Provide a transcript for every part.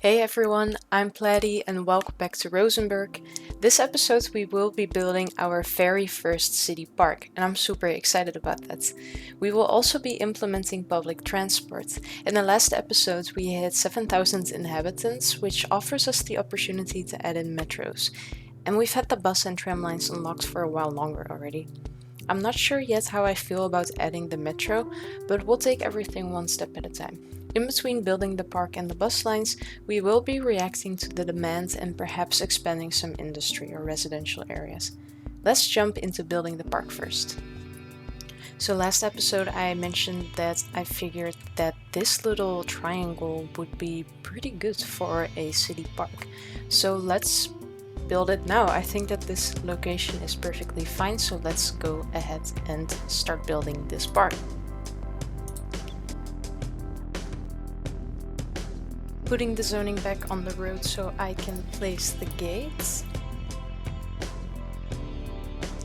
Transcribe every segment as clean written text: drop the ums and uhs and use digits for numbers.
Hey everyone, I'm Platy and welcome back to Rosenberg. This episode we will be building our very first city park and I'm super excited about that. We will also be implementing public transport. In the last episode we hit 7,000 inhabitants, which offers us the opportunity to add in metros. And we've had the bus and tram lines unlocked for a while longer already. I'm not sure yet how I feel about adding the metro, but we'll take everything one step at a time. In between building the park and the bus lines, we will be reacting to the demand and perhaps expanding some industry or residential areas. Let's jump into building the park first. So last episode I mentioned that I figured that this little triangle would be pretty good for a city park. So let's build it now. I think that this location is perfectly fine, so let's go ahead and start building this park. Putting the zoning back on the road so I can place the gates.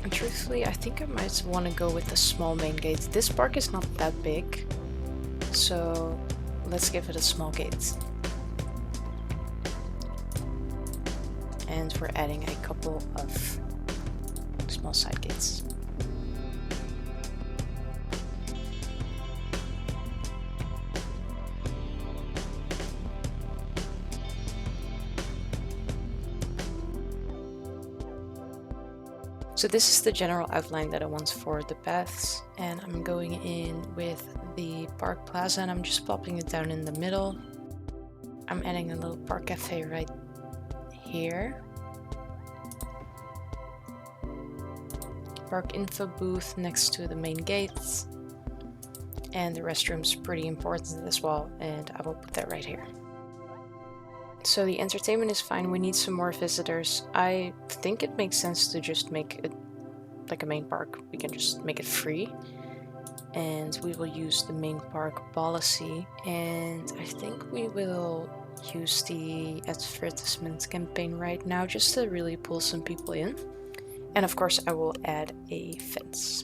And truthfully, I think I might want to go with the small main gate. This park is not that big, so let's give it a small gate. And we're adding a couple of small side gates. So this is the general outline that I want for the paths, and I'm going in with the park plaza and I'm just plopping it down in the middle. I'm adding a little park cafe right here. Park info booth next to the main gates. And the restroom's pretty important as well, and I will put that right here. So the entertainment is fine, we need some more visitors. I think it makes sense to just make it like a main park. We can just make it free. And we will use the main park policy. And I think we will use the advertisement campaign right now just to really pull some people in. And of course I will add a fence.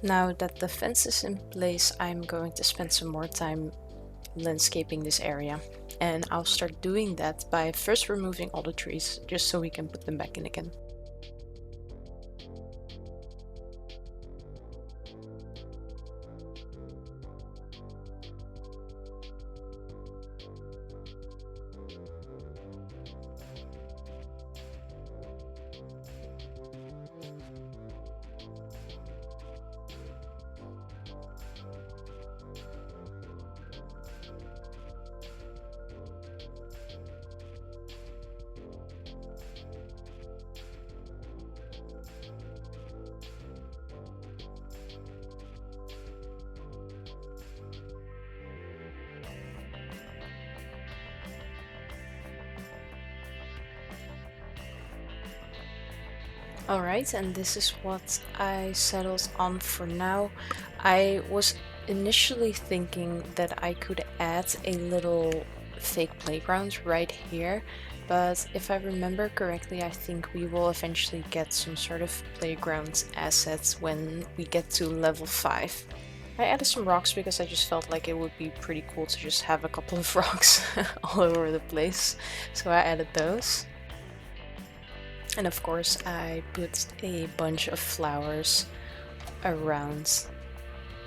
Now that the fence is in place, I'm going to spend some more time landscaping this area. And I'll start doing that by first removing all the trees, just so we can put them back in again. Alright, and this is what I settled on for now. I was initially thinking that I could add a little fake playground right here, but if I remember correctly, I think we will eventually get some sort of playground assets when we get to level 5. I added some rocks because I just felt like it would be pretty cool to just have a couple of rocks all over the place, so I added those. And of course I put a bunch of flowers around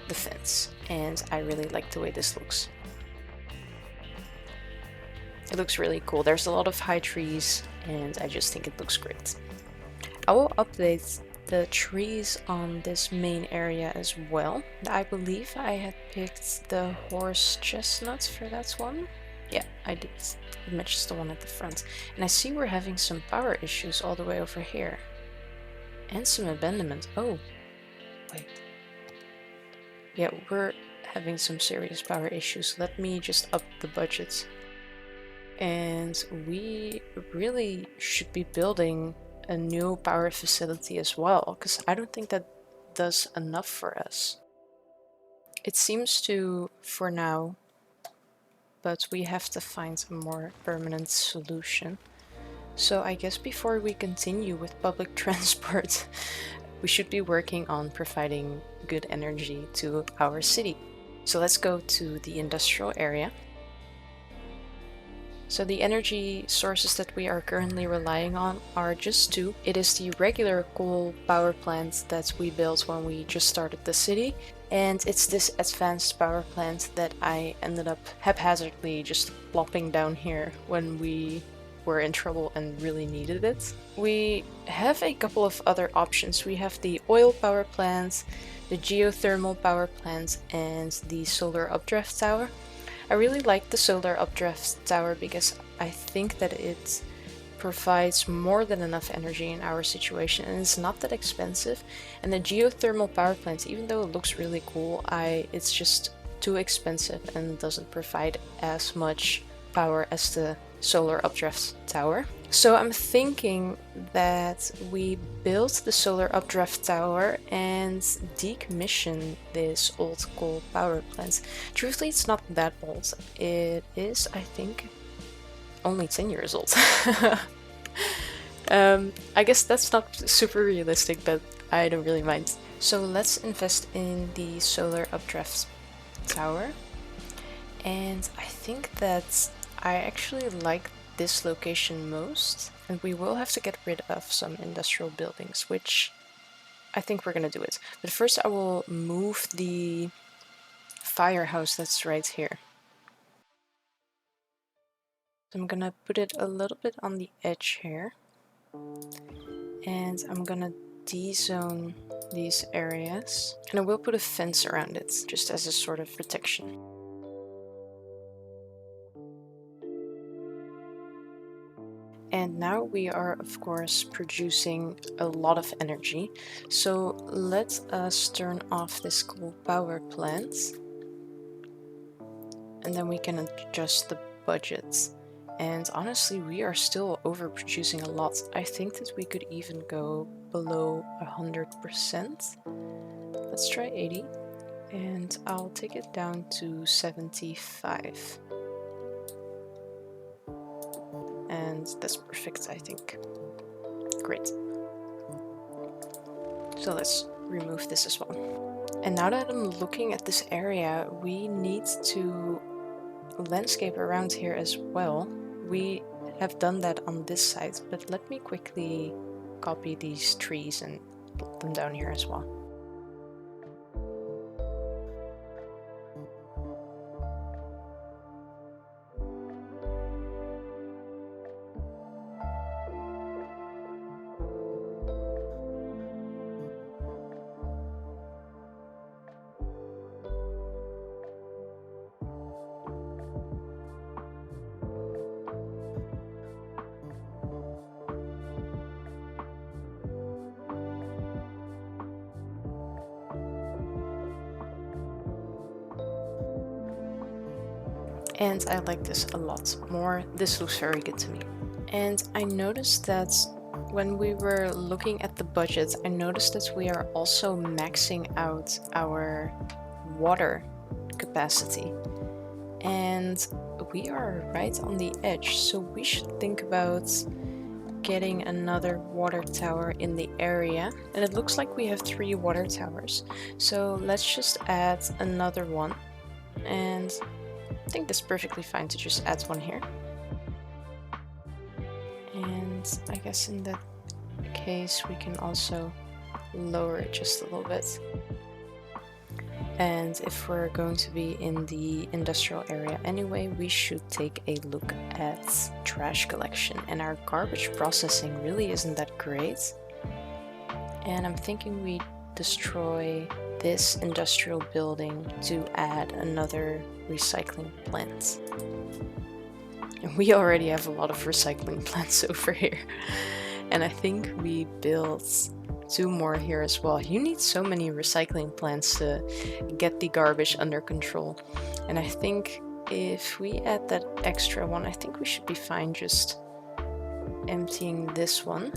the fence, and I really like the way this looks. It looks really cool. There's a lot of high trees and I just think it looks great. I will update the trees on this main area as well. I believe I had picked the horse chestnuts for that one. Yeah, I did. It matches the one at the front. And I see we're having some power issues all the way over here. And some abandonment. Oh, wait. Yeah, we're having some serious power issues. Let me just up the budget. And we really should be building a new power facility as well, because I don't think that does enough for us. It seems to for now, but we have to find a more permanent solution. So I guess before we continue with public transport, we should be working on providing good energy to our city. So let's go to the industrial area. So the energy sources that we are currently relying on are just two. It is the regular coal power plant that we built when we just started the city, and it's this advanced power plant that I ended up haphazardly just plopping down here when we were in trouble and really needed it. We have a couple of other options. We have the oil power plant, the geothermal power plant, and the solar updraft tower. I really like the solar updraft tower because I think that it provides more than enough energy in our situation and it's not that expensive. And the geothermal power plant, even though it looks really cool, it's just too expensive and doesn't provide as much power as the solar updraft tower. So I'm thinking that we build the solar updraft tower and decommission this old coal power plant. Truthfully, it's not that old. It is, I think, only 10 years old. I guess that's not super realistic, but I don't really mind. So let's invest in the solar updraft tower. And I think that I actually like this location most, and we will have to get rid of some industrial buildings, which I think we're gonna do it. But first I will move the firehouse that's right here. I'm gonna put it a little bit on the edge here, and I'm gonna de-zone these areas, and I will put a fence around it just as a sort of protection. And now we are, of course, producing a lot of energy. So let us turn off this coal power plant. And then we can adjust the budget. And honestly, we are still overproducing a lot. I think that we could even go below 100%. Let's try 80. And I'll take it down to 75. And that's perfect, I think. Great. So let's remove this as well. And now that I'm looking at this area, we need to landscape around here as well. We have done that on this side, but let me quickly copy these trees and put them down here as well. And I like this a lot more. This looks very good to me. And I noticed that when we were looking at the budget, I noticed that we are also maxing out our water capacity. And we are right on the edge, so we should think about getting another water tower in the area. And it looks like we have 3 water towers. So let's just add another one. And I think that's perfectly fine to just add one here. And I guess in that case we can also lower it just a little bit. And if we're going to be in the industrial area anyway, we should take a look at trash collection. And our garbage processing really isn't that great. And I'm thinking we destroy this industrial building to add another recycling plant. And we already have a lot of recycling plants over here. And I think we built 2 more here as well. You need so many recycling plants to get the garbage under control. And I think if we add that extra one, I think we should be fine just emptying this one.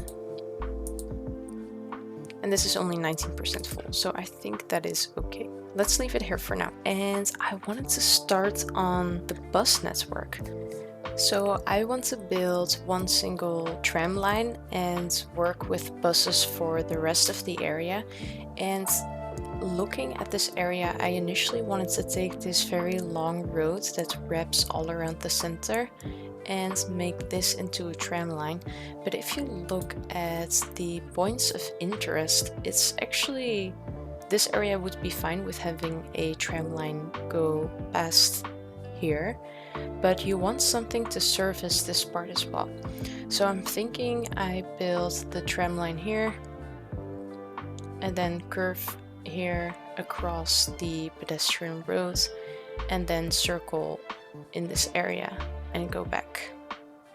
And this is only 19% full, so I think that is okay. Let's leave it here for now. And I wanted to start on the bus network. So I want to build one single tram line and work with buses for the rest of the area. And looking at this area, I initially wanted to take this very long road that wraps all around the center and make this into a tram line. But if you look at the points of interest, it's actually, this area would be fine with having a tram line go past here, but you want something to service this part as well. So I'm thinking I build the tram line here and then curve here across the pedestrian road and then circle in this area and go back.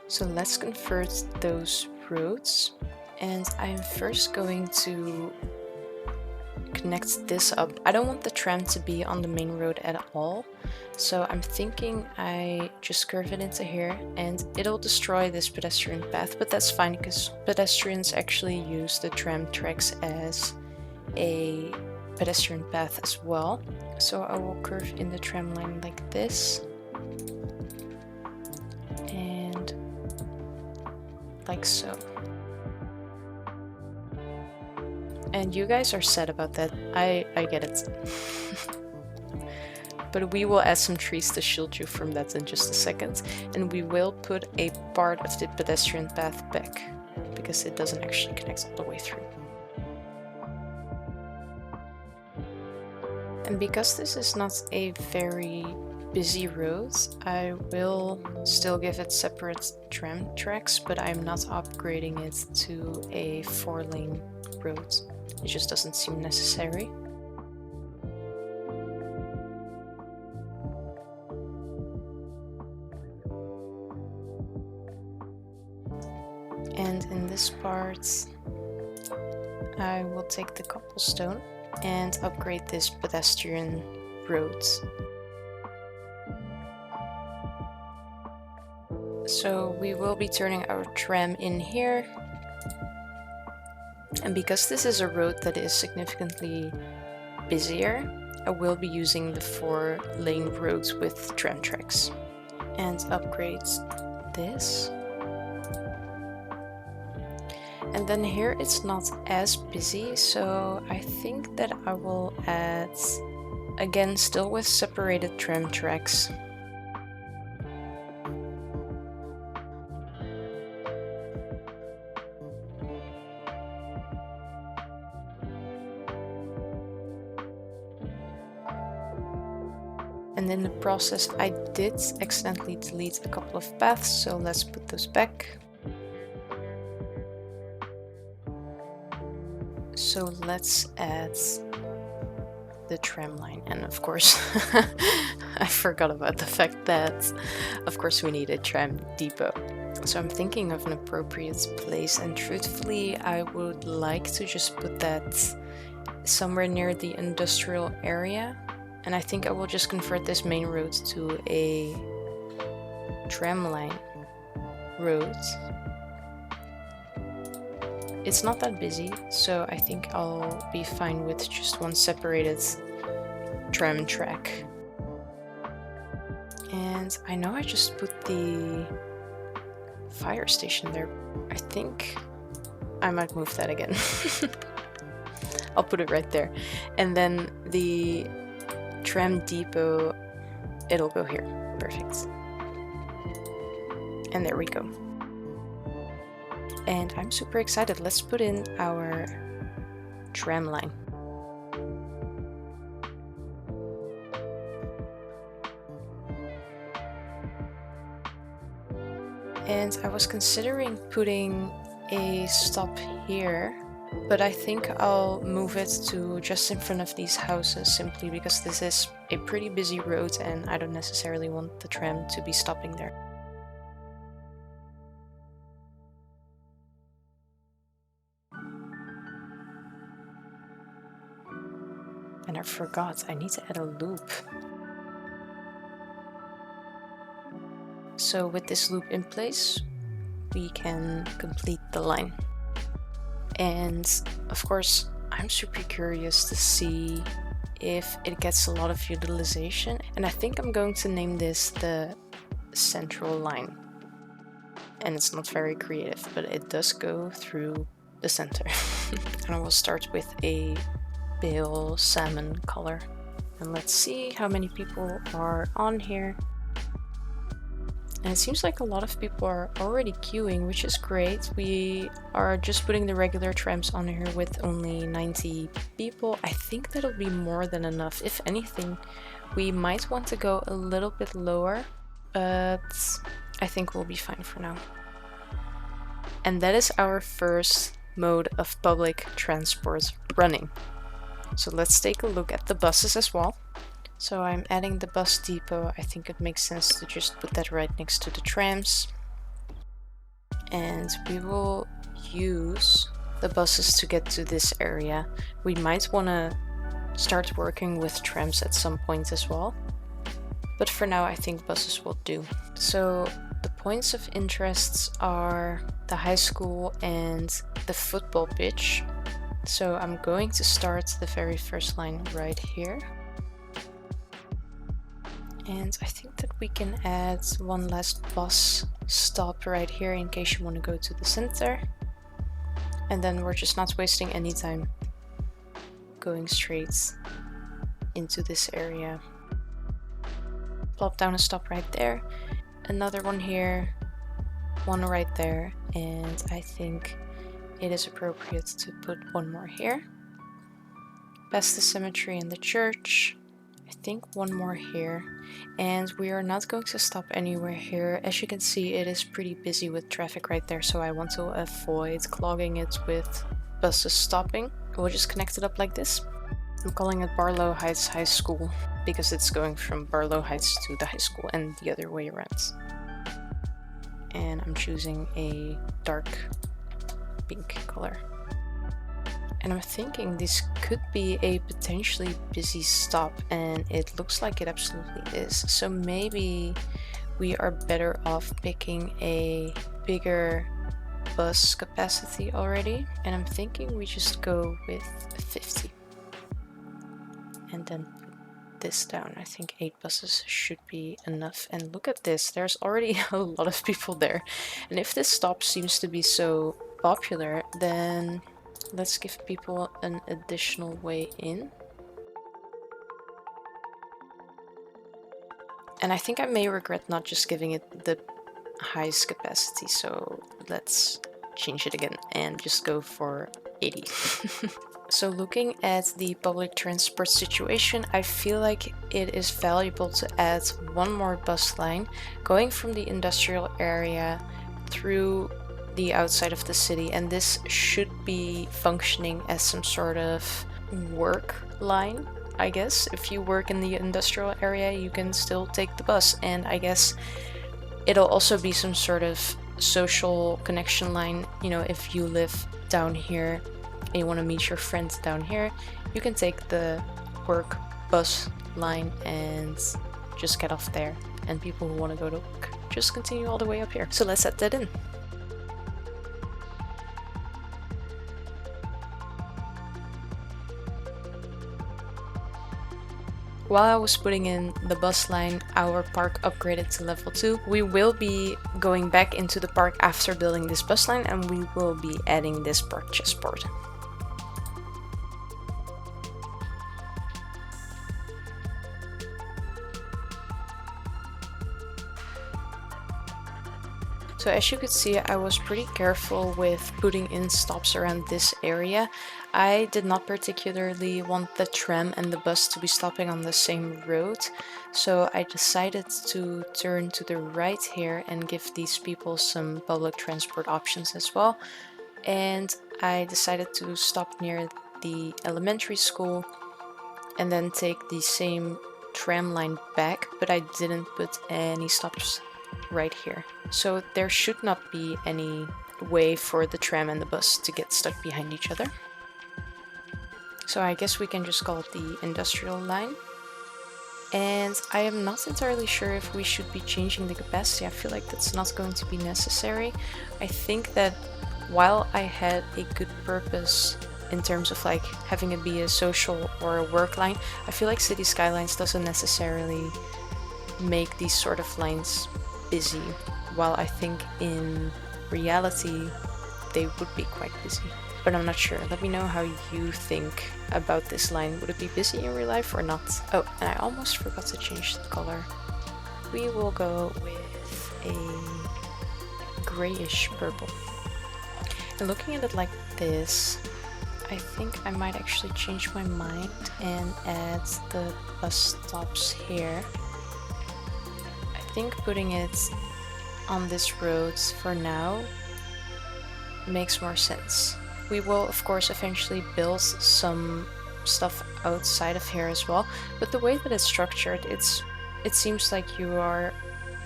So let's convert those roads, and I'm first going to connect this up. I don't want the tram to be on the main road at all, so I'm thinking I just curve it into here and it'll destroy this pedestrian path, but that's fine because pedestrians actually use the tram tracks as a pedestrian path as well. So I will curve in the tram line like this and like so. And you guys are sad about that. I get it. But we will add some trees to shield you from that in just a second. And we will put a part of the pedestrian path back, because it doesn't actually connect all the way through. And because this is not a very busy road, I will still give it separate tram tracks, but I'm not upgrading it to a 4-lane road. It just doesn't seem necessary. And in this part, I will take the cobblestone and upgrade this pedestrian road. So we will be turning our tram in here. And because this is a road that is significantly busier, I will be using the 4-lane roads with tram tracks. And upgrade this. And then here it's not as busy, so I think that I will add, again, still with separated tram tracks. And in the process, I did accidentally delete a couple of paths, so let's put those back. So let's add the tram line. And of course, I forgot about the fact that, of course, we need a tram depot. So I'm thinking of an appropriate place, and truthfully, I would like to just put that somewhere near the industrial area. And I think I will just convert this main road to a tram line road. It's not that busy, so I think I'll be fine with just one separated tram track. And I know I just put the fire station there. I think I might move that again. I'll put it right there. And then the tram depot, it'll go here. Perfect. And there we go. And I'm super excited. Let's put in our tram line. And I was considering putting a stop here, but I think I'll move it to just in front of these houses, simply because this is a pretty busy road and I don't necessarily want the tram to be stopping there. And I forgot, I need to add a loop. So with this loop in place, we can complete the line. And of course, I'm super curious to see if it gets a lot of utilization. And I think I'm going to name this the central line. and it's not very creative, but it does go through the center. And I will start with a pale salmon color. And let's see how many people are on here. And it seems like a lot of people are already queuing, which is great. We are just putting the regular trams on here with only 90 people. I think that'll be more than enough. If anything, we might want to go a little bit lower, but I think we'll be fine for now. And that is our first mode of public transport running. So let's take a look at the buses as well. So I'm adding the bus depot. I think it makes sense to just put that right next to the trams. And we will use the buses to get to this area. We might want to start working with trams at some point as well. But for now, I think buses will do. So the points of interests are the high school and the football pitch. So I'm going to start the very first line right here. And I think that we can add one last bus stop right here in case you want to go to the center. And then we're just not wasting any time going straight into this area. Plop down a stop right there. Another one here. One right there. And I think it is appropriate to put one more here. Past the cemetery and the church. I think one more here. And we are not going to stop anywhere here. As you can see, it is pretty busy with traffic right there, so I want to avoid clogging it with buses stopping. We'll just connect it up like this. I'm calling it Barlow Heights High School because it's going from Barlow Heights to the high school and the other way around. And I'm choosing a dark pink color. And I'm thinking this could be a potentially busy stop, and it looks like it absolutely is. So maybe we are better off picking a bigger bus capacity already. And I'm thinking we just go with 50. And then put this down. I think 8 buses should be enough. And look at this, there's already a lot of people there. And if this stop seems to be so popular, then let's give people an additional way in. And I think I may regret not just giving it the highest capacity, so let's change it again and just go for 80. So looking at the public transport situation, I feel like it is valuable to add one more bus line going from the industrial area through the outside of the city, and this should be functioning as some sort of work line, I guess. If you work in the industrial area, you can still take the bus, and I guess it'll also be some sort of social connection line. You know, if you live down here and you want to meet your friends down here, you can take the work bus line and just get off there, and people who want to go to work just continue all the way up here. So let's set that in. While I was putting in the bus line, our park upgraded to level 2. We will be going back into the park after building this bus line, and we will be adding this park chessboard. So as you could see, I was pretty careful with putting in stops around this area. I did not particularly want the tram and the bus to be stopping on the same road, so I decided to turn to the right here and give these people some public transport options as well. And I decided to stop near the elementary school and then take the same tram line back, but I didn't put any stops right here. So there should not be any way for the tram and the bus to get stuck behind each other. So I guess we can just call it the industrial line. And I am not entirely sure if we should be changing the capacity. I feel like that's not going to be necessary. I think that while I had a good purpose in terms of like having it be a social or a work line, I feel like City Skylines doesn't necessarily make these sort of lines busy while I think in reality they would be quite busy. But I'm not sure. Let me know how you think about this line. Would it be busy in real life or not? Oh, and I almost forgot to change the color. We will go with a grayish purple. And looking at it like this, I think I might actually change my mind and add the bus stops here. I think putting it on this road for now makes more sense. We will of course eventually build some stuff outside of here as well, but the way that it's structured, it seems like you are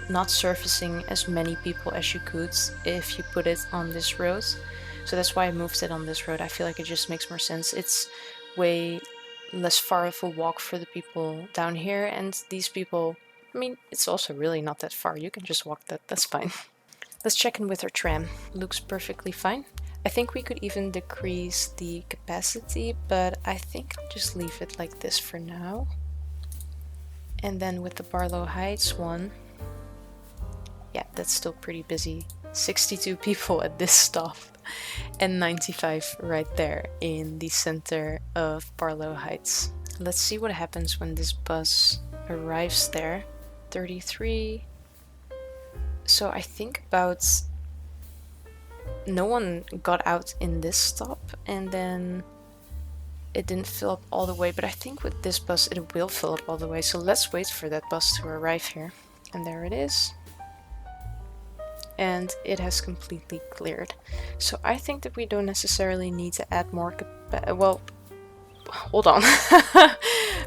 not surfacing as many people as you could if you put it on this road. So that's why I moved it on this road. I feel like it just makes more sense. It's way less far of a walk for the people down here, and these people, I mean, it's also really not that far. You can just walk that's fine. Let's check in with our tram. Looks perfectly fine. I think we could even decrease the capacity, but I think I'll just leave it like this for now. And then with the Barlow Heights one, yeah, that's still pretty busy. 62 people at this stop and 95 right there in the center of Barlow Heights. Let's see what happens when this bus arrives there. 33. So I think about no one got out in this stop, and then it didn't fill up all the way, but I think with this bus it will fill up all the way. So let's wait for that bus to arrive here. And there it is. And it has completely cleared. So I think that we don't necessarily need to add more well, hold on.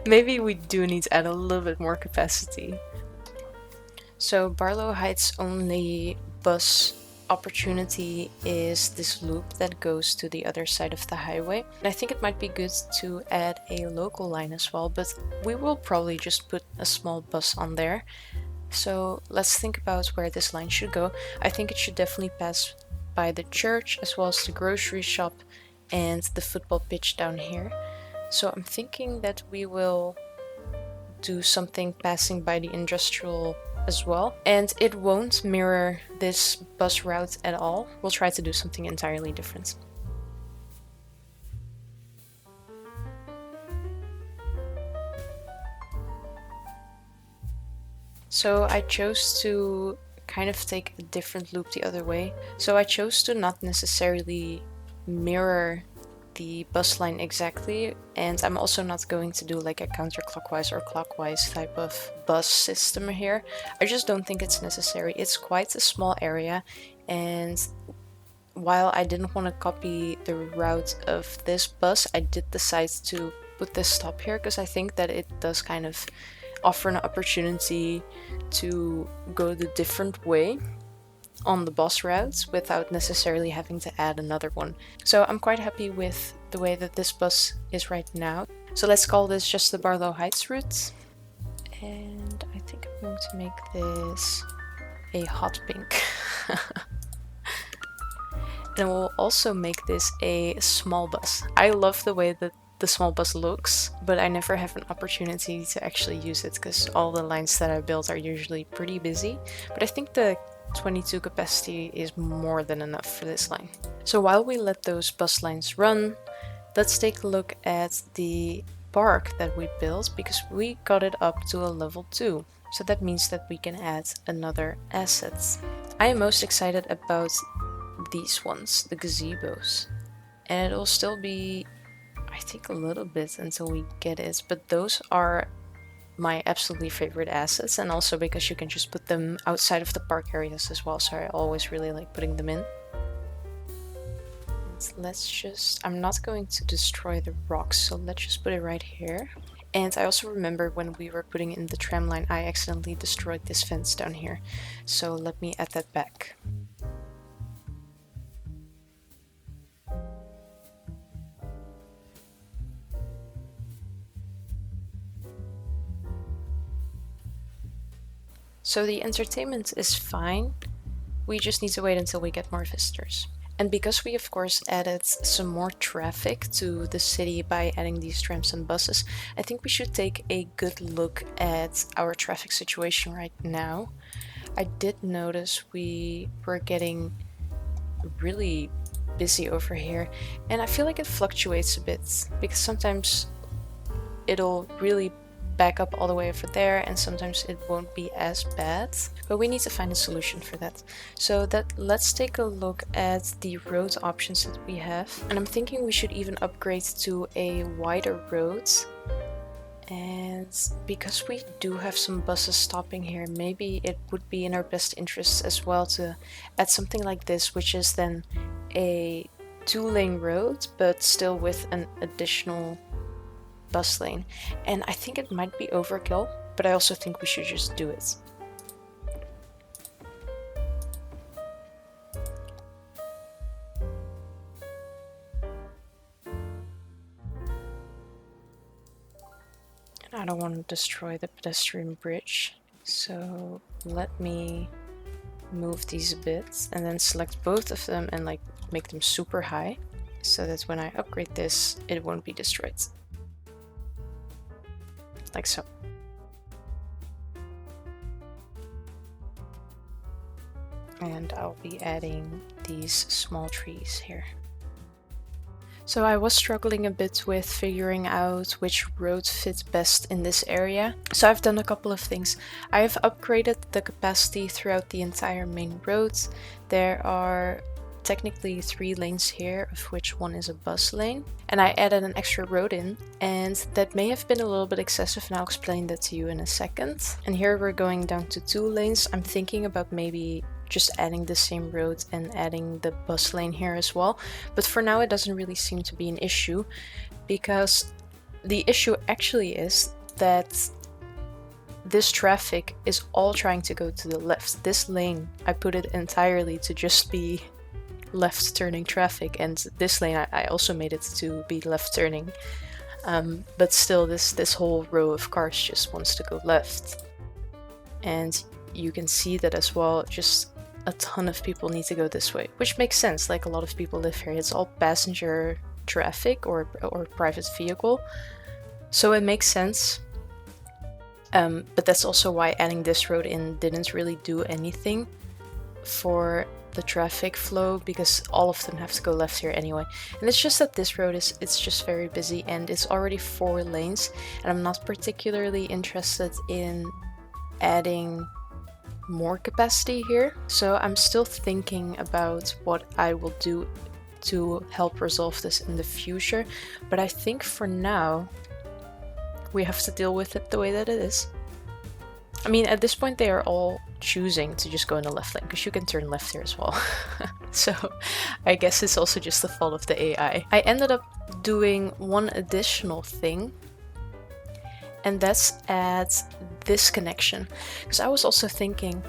Maybe we do need to add a little bit more capacity. So Barlow Heights' only bus opportunity is this loop that goes to the other side of the highway. And I think it might be good to add a local line as well, but we will probably just put a small bus on there. So let's think about where this line should go. I think it should definitely pass by the church as well as the grocery shop and the football pitch down here. So I'm thinking that we will do something passing by the industrial as well. And it won't mirror this bus route at all. We'll try to do something entirely different. So I chose to kind of take a different loop the other way. So I chose to not necessarily mirror the bus line exactly, and I'm also not going to do like a counterclockwise or clockwise type of bus system here. I just don't think it's necessary. It's quite a small area, and while I didn't want to copy the route of this bus, I did decide to put this stop here because I think that it does kind of offer an opportunity to go the different way on the bus routes without necessarily having to add another one. So I'm quite happy with the way that this bus is right now. So let's call this just the Barlow Heights route. And I think I'm going to make this a hot pink. And we'll also make this a small bus. I love the way that the small bus looks, but I never have an opportunity to actually use it because all the lines that I build are usually pretty busy. But I think the 22 capacity is more than enough for this line. So while we let those bus lines run, let's take a look at the park that we built because we got it up to a level 2. So that means that we can add another asset. I am most excited about these ones, the gazebos. And it'll still be, I think, a little bit until we get it, but those are my absolutely favorite assets, and also because you can just put them outside of the park areas as well, so I always really like putting them in. I'm not going to destroy the rocks, so let's just put it right here. And I also remember when we were putting in the tram line, I accidentally destroyed this fence down here, so let me add that back. So the entertainment is fine, we just need to wait until we get more visitors. And because we of course added some more traffic to the city by adding these trams and buses, I think we should take a good look at our traffic situation right now. I did notice we were getting really busy over here, and I feel like it fluctuates a bit because sometimes it'll really back up all the way over there and sometimes it won't be as bad, but we need to find a solution for that. So let's take a look at the road options that we have, and I'm thinking we should even upgrade to a wider road. And because we do have some buses stopping here, maybe it would be in our best interest as well to add something like this, which is then a 2-lane road but still with an additional bus lane. And I think it might be overkill, but I also think we should just do it. And I don't want to destroy the pedestrian bridge, so let me move these a bit and then select both of them and like make them super high so that when I upgrade this it won't be destroyed. Like so. And I'll be adding these small trees here. So I was struggling a bit with figuring out which road fits best in this area. So I've done a couple of things. I have upgraded the capacity throughout the entire main road. There are technically 3 lanes here, of which one is a bus lane. And I added an extra road in, and that may have been a little bit excessive, and I'll explain that to you in a second. And here we're going down to 2 lanes. I'm thinking about maybe just adding the same road and adding the bus lane here as well. But for now it doesn't really seem to be an issue, because the issue actually is that this traffic is all trying to go to the left. This lane, I put it entirely to just be left turning traffic, and this lane I also made it to be left turning. But still this whole row of cars just wants to go left. And you can see that as well, just a ton of people need to go this way, which makes sense, like a lot of people live here. It's all passenger traffic or private vehicle, so it makes sense. But that's also why adding this road in didn't really do anything for the traffic flow, because all of them have to go left here anyway. And it's just that this road it's just very busy, and it's already 4 lanes, and I'm not particularly interested in adding more capacity here. So I'm still thinking about what I will do to help resolve this in the future, but I think for now we have to deal with it the way that it is. I mean, at this point they are all choosing to just go in the left lane, because you can turn left here as well. So I guess it's also just the fault of the AI. I ended up doing one additional thing, and that's at this connection, because I was also thinking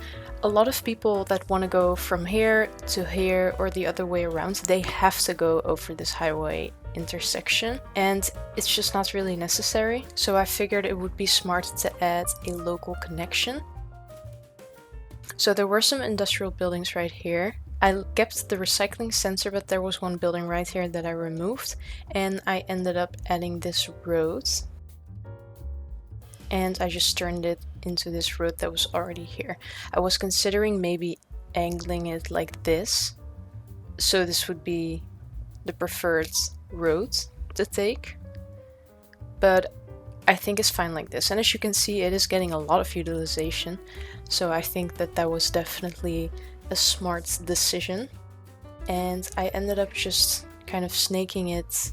a lot of people that want to go from here to here or the other way around, they have to go over this highway intersection, and it's just not really necessary. So I figured it would be smart to add a local connection. So there were some industrial buildings right here. I kept the recycling center, but there was one building right here that I removed, and I ended up adding this road. And I just turned it into this road that was already here. I was considering maybe angling it like this, so this would be the preferred road to take, but I think it's fine like this. And as you can see, it is getting a lot of utilization, so I think that that was definitely a smart decision. And I ended up just kind of snaking it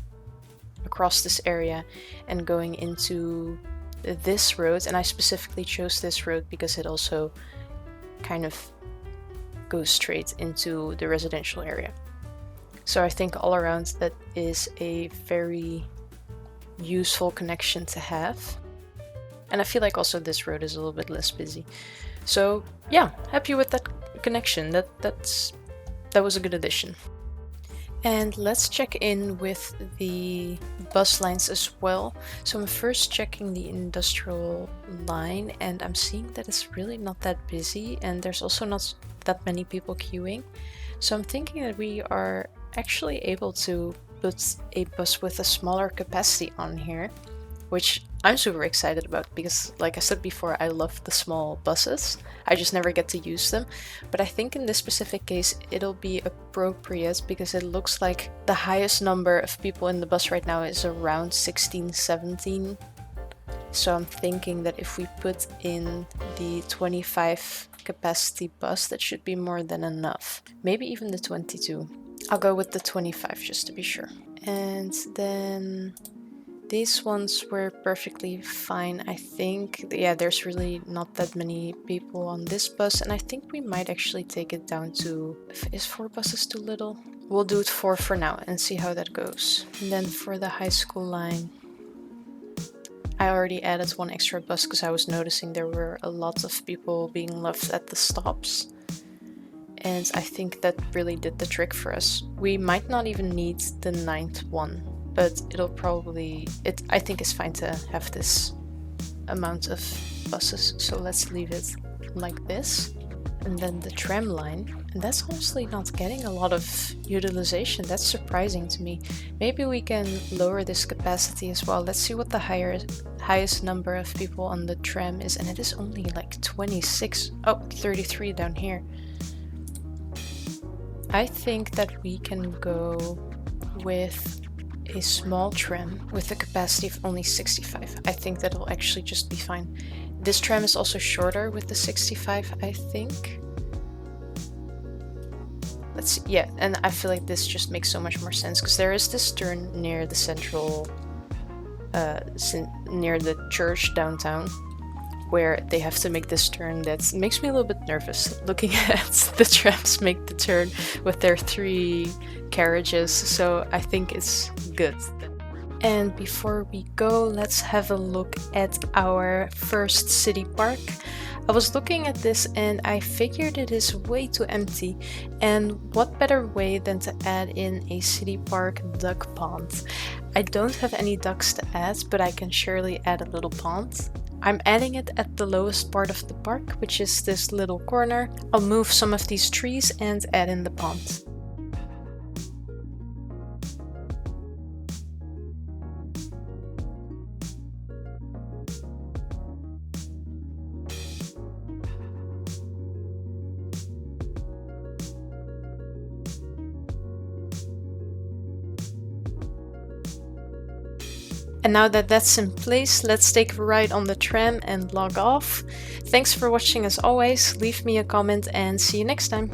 across this area and going into this road, and I specifically chose this road because it also kind of goes straight into the residential area. So I think all around that is a very useful connection to have, and I feel like also this road is a little bit less busy. So yeah, happy with that connection. That was a good addition. And let's check in with the bus lines as well. So I'm first checking the industrial line, and I'm seeing that it's really not that busy, and there's also not that many people queuing. So I'm thinking that we are actually able to put a bus with a smaller capacity on here, which I'm super excited about because, like I said before, I love the small buses. I just never get to use them. But I think in this specific case, it'll be appropriate because it looks like the highest number of people in the bus right now is around 16, 17. So I'm thinking that if we put in the 25 capacity bus, that should be more than enough. Maybe even the 22. I'll go with the 25 just to be sure. And then these ones were perfectly fine, I think. Yeah, there's really not that many people on this bus, and I think we might actually take it down to... Is 4 buses too little? We'll do it 4 for now and see how that goes. And then for the high school line, I already added 1 extra bus because I was noticing there were a lot of people being left at the stops. And I think that really did the trick for us. We might not even need the 9th one, but it'll probably... I think it's fine to have this amount of buses, so let's leave it like this. And then the tram line, and that's honestly not getting a lot of utilization. That's surprising to me. Maybe we can lower this capacity as well. Let's see what the highest number of people on the tram is, and it is only like 26. Oh, 33 down here. I think that we can go with a small tram with a capacity of only 65. I think that will actually just be fine. This tram is also shorter with the 65, I think. Let's see. Yeah, and I feel like this just makes so much more sense because there is this turn near the central, near the church downtown, where they have to make this turn. That makes me a little bit nervous looking at the trams make the turn with their 3 carriages, so I think it's good. And before we go, let's have a look at our first city park. I was looking at this and I figured it is way too empty, and what better way than to add in a city park duck pond. I don't have any ducks to add, but I can surely add a little pond. I'm adding it at the lowest part of the park, which is this little corner. I'll move some of these trees and add in the pond. And now that that's in place, let's take a ride on the tram and log off. Thanks for watching as always, leave me a comment and see you next time.